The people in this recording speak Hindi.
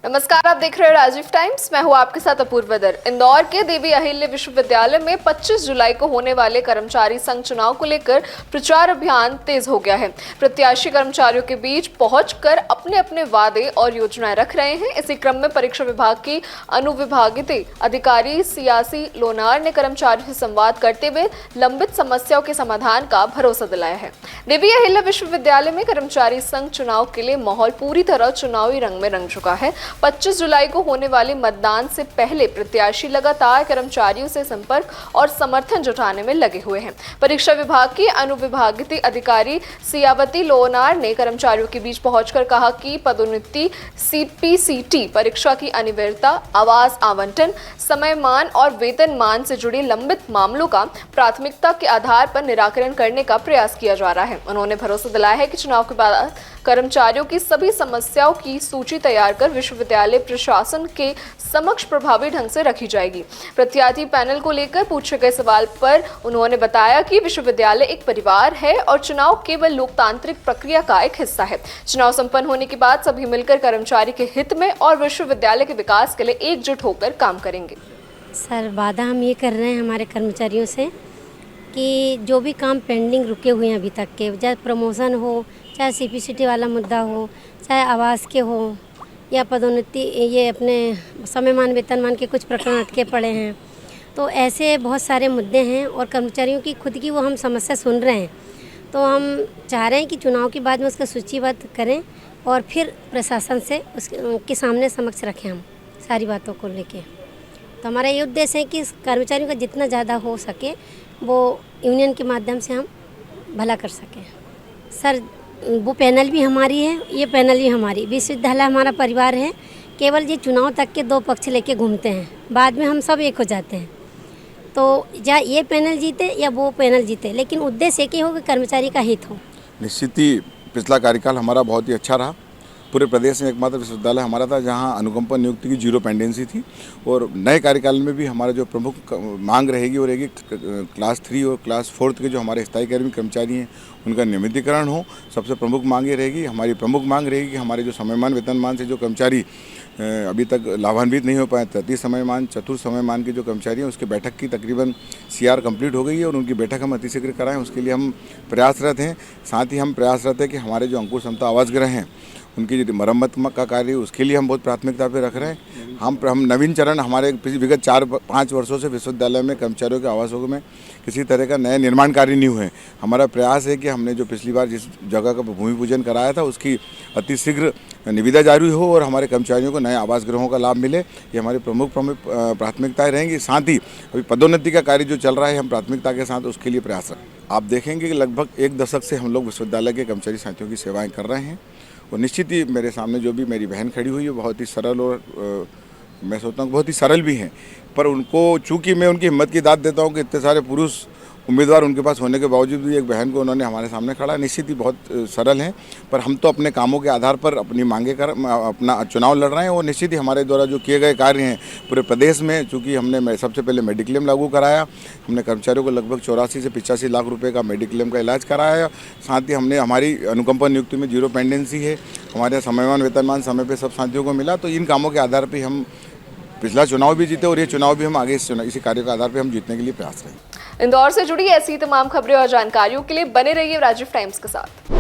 नमस्कार, आप देख रहे हैं राजीव टाइम्स। मैं हूं आपके साथ अपूर्व दर। इंदौर के देवी अहिल्या विश्वविद्यालय में 25 जुलाई को होने वाले कर्मचारी संघ चुनाव को लेकर प्रचार अभियान तेज हो गया है। प्रत्याशी कर्मचारियों के बीच पहुंचकर अपने अपने वादे और योजनाएं रख रहे हैं। इसी क्रम में परीक्षा विभाग की अनुविभागीय अधिकारी सियासी लोनार ने कर्मचारियों से संवाद करते हुए लंबित समस्याओं के समाधान का भरोसा दिलाया है। देवी अहिल्या विश्वविद्यालय में कर्मचारी संघ चुनाव के लिए माहौल पूरी तरह चुनावी रंग में रंग चुका है। 25 जुलाई को होने वाले मतदान से पहले प्रत्याशी लगातार कर्मचारियों से संपर्क और समर्थन जुटाने में लगे हुए हैं। परीक्षा विभाग की अनुविभागीय अधिकारी सियावती लोनार ने कर्मचारियों के बीच पहुंचकर कहा कि पदोन्नति, सीपीसीटी परीक्षा की अनिवार्यता, आवास आवंटन, समयमान और वेतनमान से जुड़े लंबित मामलों का प्राथमिकता के आधार पर निराकरण करने का प्रयास किया जा रहा है। उन्होंने भरोसा दिलाया है कि चुनाव के बाद कर्मचारियों की सभी समस्याओं की सूची तैयार कर विश्वविद्यालय प्रशासन के समक्ष प्रभावी ढंग से रखी जाएगी। प्रत्याशी पैनल को लेकर पूछे गए सवाल पर उन्होंने बताया कि विश्वविद्यालय एक परिवार है और चुनाव केवल लोकतांत्रिक प्रक्रिया का एक हिस्सा है। चुनाव संपन्न होने के बाद सभी मिलकर कर्मचारी के हित में और विश्वविद्यालय के विकास के लिए एकजुट होकर काम करेंगे। सर, वादा हम ये कर रहे हैं हमारे कर्मचारियों से कि जो भी काम पेंडिंग रुके हुए हैं अभी तक के, चाहे प्रमोशन हो, चाहे सीपीसीटी वाला मुद्दा हो, चाहे आवास के हो या पदोन्नति, ये अपने समयमान वेतनमान के कुछ प्रकरण अटके पड़े हैं, तो ऐसे बहुत सारे मुद्दे हैं और कर्मचारियों की खुद की वो हम समस्या सुन रहे हैं। तो हम चाह रहे हैं कि चुनाव के बाद में उसका सूचीबद्ध करें और फिर प्रशासन से उसके सामने समक्ष रखें हम सारी बातों को लेके। तो हमारा ये उद्देश्य है कि कर्मचारियों का जितना ज़्यादा हो सके वो यूनियन के माध्यम से हम भला कर सकें। सर, वो पैनल भी हमारी है, ये पैनल भी हमारी, विश्वविद्यालय हमारा परिवार है। केवल ये चुनाव तक के दो पक्ष लेके घूमते हैं, बाद में हम सब एक हो जाते हैं। तो या ये पैनल जीते या वो पैनल जीते, लेकिन उद्देश्य एक ही हो कि कर्मचारी का हित हो। निश्चित ही पिछला कार्यकाल हमारा बहुत ही अच्छा रहा। पूरे प्रदेश में एकमात्र विश्वविद्यालय हमारा था जहां अनुकंपा नियुक्ति की जीरो पेंडेंसी थी। और नए कार्यकाल में भी हमारा जो प्रमुख मांग रहेगी वो रहेगी क्लास 3 और क्लास 4 के जो हमारे स्थायी कर्मचारी हैं उनका नियमितीकरण हो। सबसे प्रमुख मांग ये रहेगी, हमारी प्रमुख मांग रहेगी कि हमारे जो समयमान वेतनमान से जो कर्मचारी अभी तक लाभान्वित नहीं हो पाए, तृतीय समयमान, चतुर्थ समयमान के जो कर्मचारी हैं उसके बैठक की तकरीबन सीआर कंप्लीट हो गई है और उनकी बैठक हम अतिशीघ्र कराएं, उसके लिए हम प्रयासरत हैं। साथ ही हम प्रयासरत हैं कि हमारे जो अंकुर क्षमता आवास गृह हैं उनकी जो मरम्मत का कार्य उसके लिए हम बहुत प्राथमिकता पे रख रहे हैं। हम नवीन चरण हमारे विगत 4-5 वर्षों से विश्वविद्यालय में कर्मचारियों के आवासों में किसी तरह का नया निर्माण कार्य नहीं हुए। हमारा प्रयास है कि हमने जो पिछली बार जिस जगह का भूमि पूजन कराया था उसकी अतिशीघ्र निविदा जारी हो और हमारे कर्मचारियों को नए आवास गृहों का लाभ मिले। ये हमारी प्रमुख प्राथमिकताएँ रहेंगी। साथ ही अभी पदोन्नति का कार्य जो चल रहा है हम प्राथमिकता के साथ उसके लिए प्रयास रखें। आप देखेंगे कि लगभग 1 दशक से हम लोग विश्वविद्यालय के कर्मचारी साथियों की सेवाएँ कर रहे हैं और निश्चित ही मेरे सामने जो भी मेरी बहन खड़ी हुई है बहुत ही सरल और मैं सोचता हूँ बहुत ही सरल भी हैं। पर उनको चूंकि मैं उनकी हिम्मत की दाद देता हूँ कि इतने सारे पुरुष उम्मीदवार उनके पास होने के बावजूद भी एक बहन को उन्होंने हमारे सामने खड़ा, निश्चित ही बहुत सरल हैं। पर हम तो अपने कामों के आधार पर अपनी मांगे कर अपना चुनाव लड़ रहे हैं और निश्चित ही हमारे द्वारा जो किए गए कार्य हैं पूरे प्रदेश में, चूँकि हमने सबसे पहले मेडिक्लेम लागू कराया, हमने कर्मचारियों को लगभग 84 से 85 लाख रुपये का मेडिक्लेम का इलाज कराया। साथ ही हमने हमारी अनुकंपा नियुक्ति में जीरो पेंडेंसी है, हमारे समयमान वेतनमान समय पर सब साथियों को मिला। तो इन कामों के आधार पर हम पिछला चुनाव भी जीते और ये चुनाव भी हम आगे इसी कार्य के आधार पर हम जीतने के लिए प्रयास रहेंगे। इंदौर से जुड़ी ऐसी तमाम खबरें और जानकारियों के लिए बने रहिए राजीव टाइम्स के साथ।